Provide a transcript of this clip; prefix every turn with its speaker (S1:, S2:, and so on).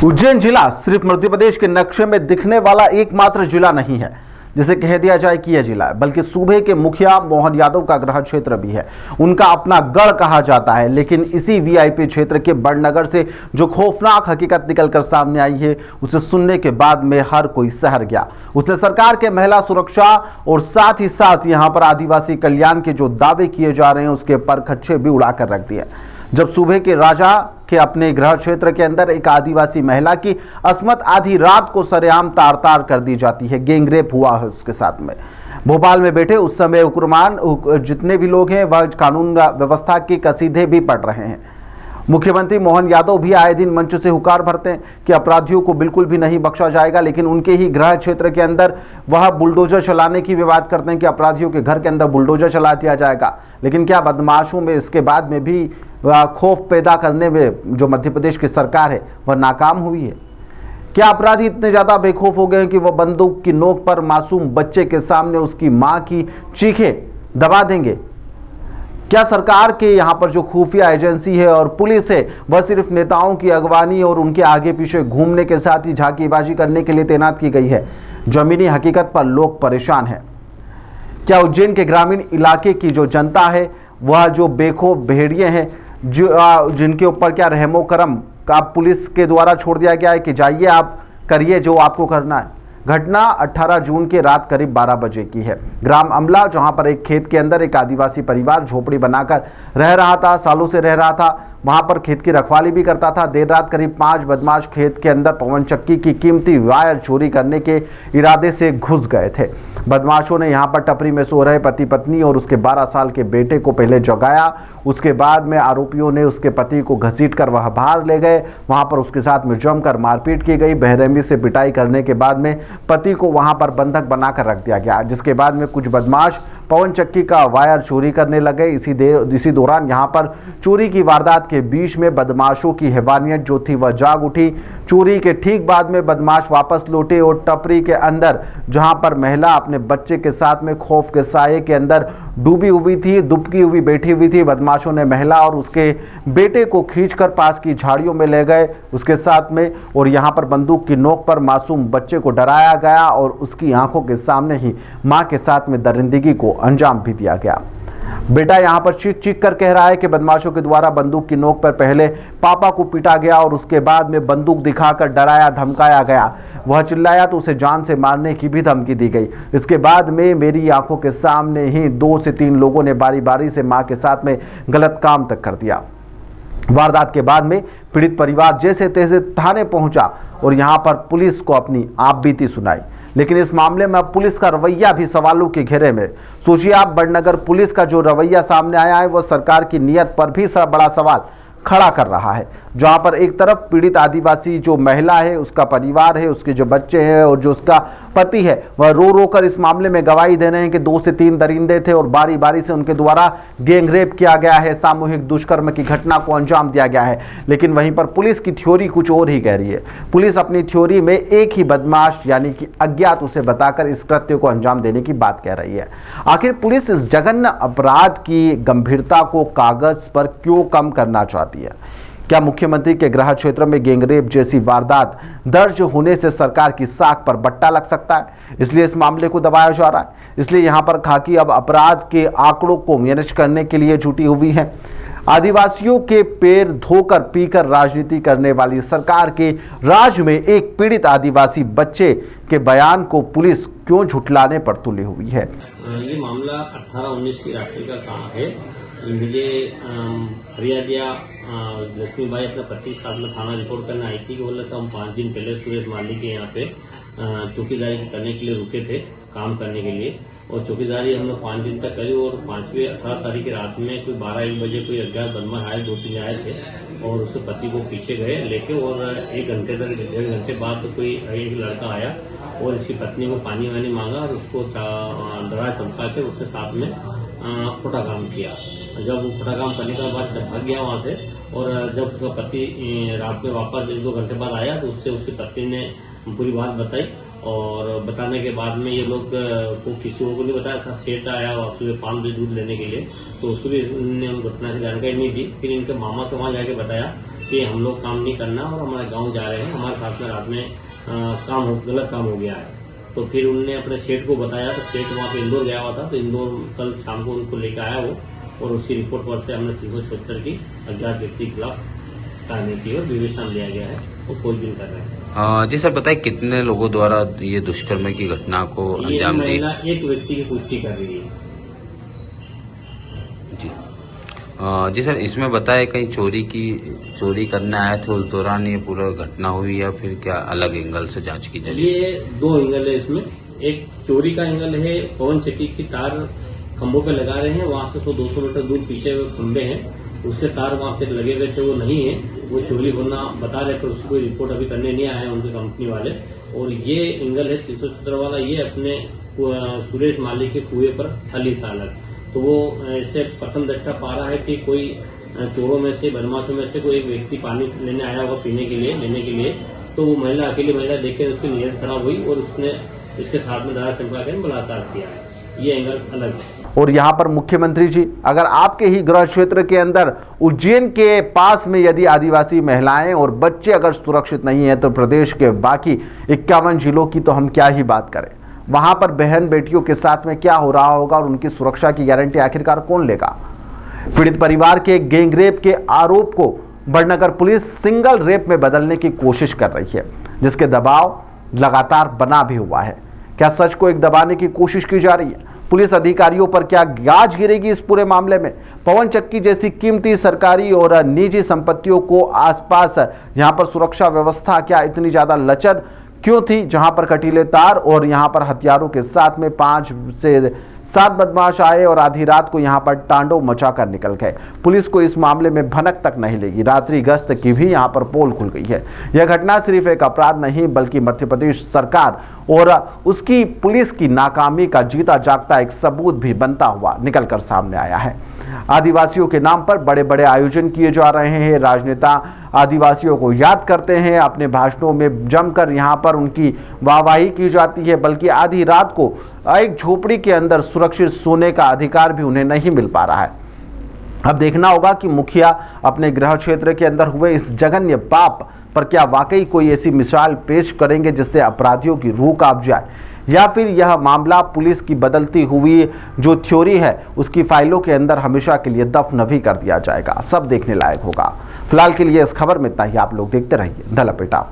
S1: उज्जैन जिला सिर्फ मध्य प्रदेश के नक्शे में दिखने वाला एकमात्र जिला नहीं है जिसे कह दिया जाए कि यह जिला है, बल्कि सूबे के मुखिया मोहन यादव का गृह क्षेत्र भी है। उनका अपना गढ़ कहा जाता है। लेकिन इसी वीआईपी क्षेत्र के बड़नगर से जो खौफनाक हकीकत निकलकर सामने आई है, उसे सुनने के बाद में हर कोई सहर गया। उसने सरकार के महिला सुरक्षा और साथ ही साथ यहाँ पर आदिवासी कल्याण के जो दावे किए जा रहे हैं उसके परखच्चे भी उड़ाकर रख दिए। जब सूबे के राजा के अपने गृह क्षेत्र के अंदर एक आदिवासी महिला की अस्मत आधी रात को सरेआम तार तार कर दी जाती है, गैंगरेप हुआ है उसके साथ में। भोपाल में बैठे उस समय हुक्मरान जितने भी लोग हैं वह कानून व्यवस्था के कसीदे भी पढ़ रहे हैं। मुख्यमंत्री मोहन यादव भी आए दिन मंच से हुकार भरते हैं कि अपराधियों को बिल्कुल भी नहीं बख्शा जाएगा, लेकिन उनके ही गृह क्षेत्र के अंदर वह बुलडोजर चलाने की भी बात करते हैं कि अपराधियों के घर के अंदर बुलडोजर चला दिया जाएगा। लेकिन क्या बदमाशों में इसके बाद में भी खौफ पैदा करने में जो मध्य प्रदेश की सरकार है वह नाकाम हुई है? क्या अपराधी इतने ज्यादा बेखौफ हो गए हैं कि वह बंदूक की नोक पर मासूम बच्चे के सामने उसकी मां की चीखें दबा देंगे? क्या सरकार के यहाँ पर जो खुफिया एजेंसी है और पुलिस है वह सिर्फ नेताओं की अगवानी और उनके आगे पीछे घूमने के साथ ही झांकीबाजी करने के लिए तैनात की गई है? जमीनी हकीकत पर लोग परेशान हैं। क्या उज्जैन के ग्रामीण इलाके की जो जनता है वह जो बेखौफ भेड़िए हैं जिनके ऊपर क्या रहमो करम का पुलिस के द्वारा छोड़ दिया गया है कि जाइए आप करिए जो आपको करना है? घटना 18 जून के रात करीब 12 बजे की है। ग्राम अमला, जहां पर एक खेत के अंदर एक आदिवासी परिवार झोपड़ी बनाकर रह रहा था, सालों से रह रहा था, वहां पर खेत की रखवाली भी करता था। देर रात करीब 5 बदमाश खेत के अंदर पवन चक्की की कीमती वायर चोरी करने के इरादे से घुस गए थे। बदमाशों ने यहां पर टपरी में सो रहे पति पत्नी और उसके 12 साल के बेटे को पहले जगाया। उसके बाद में आरोपियों ने उसके पति को घसीटकर वह बाहर ले गए। वहां पर उसके साथ में जमकर मारपीट की गई। बेरहमी से पिटाई करने के बाद में पति को वहां पर बंधक बनाकर रख दिया गया, जिसके बाद में कुछ बदमाश पवन चक्की का वायर चोरी करने लगे। इसी दौरान यहां पर चोरी की वारदात के बीच में बदमाशों की हैवानियत जो थी वह जाग उठी। चोरी के ठीक बाद में बदमाश वापस लौटे और टपरी के अंदर जहां पर महिला अपने बच्चे के साथ में खौफ के साये के अंदर डूबी हुई थी, दुबकी हुई बैठी हुई थी, बदमाशों ने महिला और उसके बेटे को खींचकर पास की झाड़ियों में ले गए उसके साथ में, और यहां पर बंदूक की नोक पर मासूम बच्चे को डराया गया और उसकी आंखों के सामने ही मां के साथ में दरिंदगी को अंजाम भी दिया गया। बेटा यहां पर चीख चीख कर कह रहा है कि बदमाशों के द्वारा बंदूक की नोक पर पहले पापा को पीटा गया और उसके बाद में बंदूक दिखाकर डराया धमकाया गया। वह चिल्लाया तो उसे जान से मारने की भी धमकी दी गई। इसके बाद में मेरी आंखों के सामने ही 2 से 3 लोगों ने बारी बारी से मां के साथ में गलत काम तक कर दिया। वारदात के बाद में पीड़ित परिवार जैसे तैसे थाने पहुंचा और यहां पर पुलिस को अपनी आपबीती सुनाई। लेकिन इस मामले में अब पुलिस का रवैया भी सवालों के घेरे में। सोचिए आप, बड़नगर पुलिस का जो रवैया सामने आया है वह सरकार की नीयत पर भी बड़ा सवाल खड़ा कर रहा है। जहां पर एक तरफ पीड़ित आदिवासी जो महिला है, उसका परिवार है, उसके जो बच्चे हैं और जो उसका पति है वह रो रो कर इस मामले में गवाही दे रहे हैं कि 2 से 3 दरिंदे थे और बारी बारी से उनके द्वारा गैंगरेप किया गया है, सामूहिक दुष्कर्म की घटना को अंजाम दिया गया है। लेकिन वहीं पर पुलिस की थ्योरी कुछ और ही कह रही है। पुलिस अपनी थ्योरी में एक ही बदमाश यानी कि अज्ञात उसे बताकर इस कृत्य को अंजाम देने की बात कह रही है। आखिर पुलिस इस जघन्य अपराध की गंभीरता को कागज पर क्यों कम करना चाहती है? क्या मुख्यमंत्री के गृह क्षेत्र में गैंगरेप जैसी वारदात दर्ज होने से सरकार की साख पर बट्टा लग सकता है, इसलिए इस मामले को दबाया जा रहा है? इसलिए यहां पर खाकी अब अपराध के आंकड़ों को मैनेज करने के लिए जुटी हुई है। आदिवासियों के पैर धोकर पीकर राजनीति करने वाली सरकार के राज में एक पीड़ित आदिवासी बच्चे के बयान को पुलिस क्यों झुठलाने पर तुली हुई है?
S2: ये मामला 18-19 की रात्रि का कहा है। मुझे फरियादिया लक्ष्मीबाई अपने पति के साथ में थाना रिपोर्ट करने आई थी कि बोले हम 5 दिन पहले सुरेश माली के यहाँ पे चौकीदारी करने के लिए रुके थे, काम करने के लिए, और चौकीदारी हमने 5 दिन तक करी और 5वीं 18 तारीख की रात में कोई 12-1 बजे कोई अज्ञात बदमाश आए, 2-3 आए थे और उसके पति को पीछे गए लेके, और 1 घंटे तक 1.5 घंटे बाद तो कोई एक लड़का आया और इसकी पत्नी को पानी वानी मांगा और उसको डरा चमका के उसके साथ में खोटा काम किया। जब वो खोटा काम करने के बाद जब भाग गया वहां से, और जब उसका पति रात में वापस 1-2 घंटे बाद आया तो उससे उसकी पत्नी ने पूरी बात बताई, और बताने के बाद में ये लोग को किसी को नहीं बताया था। सेठ आया और सुबह 5 बजे दूध लेने के लिए, तो उसको भी उन्होंने घटना की जानकारी नहीं दी। फिर इनके मामा के वहां जाके बताया कि हम लोग काम नहीं करना और हमारे गांव जा रहे हैं, हमारे साथ में रात में गलत काम हो गया है। तो फिर उनने अपने सेठ को बताया, तो सेठ वहाँ पे इंदौर गया हुआ था, तो इंदौर कल शाम को उनको लेकर आया वो, और उसकी रिपोर्ट पर से हमने 376 की अज्ञात व्यक्ति के खिलाफ कार्रवाई की और विवेचना लिया गया है, वो खोजबीन कर रहे हैं।
S3: जी सर, बताइए कितने लोगों द्वारा ये दुष्कर्म की घटना को अंजाम दी?
S2: महिला एक व्यक्ति की पुष्टि कर रही है।
S3: जी सर, इसमें बताए कहीं चोरी करने आए थे, उस दौरान ये पूरा घटना हुई या फिर क्या अलग एंगल से जांच की जाएगी?
S2: ये 2 एंगल है इसमें। एक चोरी का एंगल है, पवन चक्की की तार खंभों पे लगा रहे हैं, वहां से 100-200 मीटर दूर पीछे खंभे हैं, उसके तार वहां पे लगे हुए थे, वो नहीं है, वो चोरी होना बता रहे थे, उसकी कोई रिपोर्ट अभी करने नहीं आए हैं उनकी कंपनी वाले। और ये एंगल है 317 वाला, ये अपने सुरेश माली के कुएं पर खाली था अलग। तो वो ऐसे प्रथम दृष्टा पा रहा है कि कोई चोरों में से, बदमाशों में से कोई एक व्यक्ति पानी लेने आया होगा लेने के लिए, तो वो महिला, अकेली महिला देखे उसकी नीयत खराब हुई और उसने इसके साथ में धारा चमका कर बलात्कार किया है। ये एंगल अलग है।
S1: और यहाँ पर मुख्यमंत्री जी, अगर आपके ही गृह क्षेत्र के अंदर उज्जैन के पास में यदि आदिवासी महिलाएं और बच्चे अगर सुरक्षित नहीं है, तो प्रदेश के बाकी 51 जिलों की तो हम क्या ही बात करें। वहां पर बहन बेटियों के साथ में क्या हो रहा होगा और उनकी सुरक्षा की गारंटी आखिरकार कौन लेगा? पीड़ित परिवार के गैंगरेप के आरोप को बड़नगर पुलिस सिंगल रेप में बदलने की कोशिश कर रही है, जिसके दबाव लगातार बना भी हुआ है। क्या सच को एक दबाने की कोशिश की जा रही है? पुलिस अधिकारियों पर क्या गाज गिरेगी इस पूरे मामले में? पवन चक्की जैसी कीमती सरकारी और निजी संपत्तियों को आसपास यहां पर सुरक्षा व्यवस्था क्या इतनी ज्यादा लचर क्यों थी, जहां पर कटीले तार और यहां पर हथियारों के साथ में 5 से 7 बदमाश आए और आधी रात को यहां पर तांडव मचाकर निकल गए? पुलिस को इस मामले में भनक तक नहीं लगी। रात्रि गश्त की भी यहां पर पोल खुल गई है। यह घटना सिर्फ एक अपराध नहीं, बल्कि मध्य प्रदेश सरकार और उसकी पुलिस की नाकामी का जीता जागता एक सबूत भी बनता हुआ निकलकर सामने आया है। आदिवासियों के नाम पर बड़े बड़े आयोजन किए जा रहे हैं। राजनेता आदिवासियों को याद करते हैं, अपने भाषणों में जमकर यहां पर उनकी वाहवाही की जाती है, बल्कि आधी रात को एक झोपड़ी के अंदर सुरक्षित सोने का अधिकार भी उन्हें नहीं मिल पा रहा है। अब देखना होगा कि मुखिया अपने गृह क्षेत्र के अंदर हुए इस जघन्य पाप पर क्या वाकई कोई ऐसी मिसाल पेश करेंगे जिससे अपराधियों की रूह कांप जाए, या फिर यह मामला पुलिस की बदलती हुई जो थ्योरी है उसकी फाइलों के अंदर हमेशा के लिए दफन भी कर दिया जाएगा। सब देखने लायक होगा। फिलहाल के लिए इस खबर में इतना ही। आप लोग देखते रहिए द लपेटा।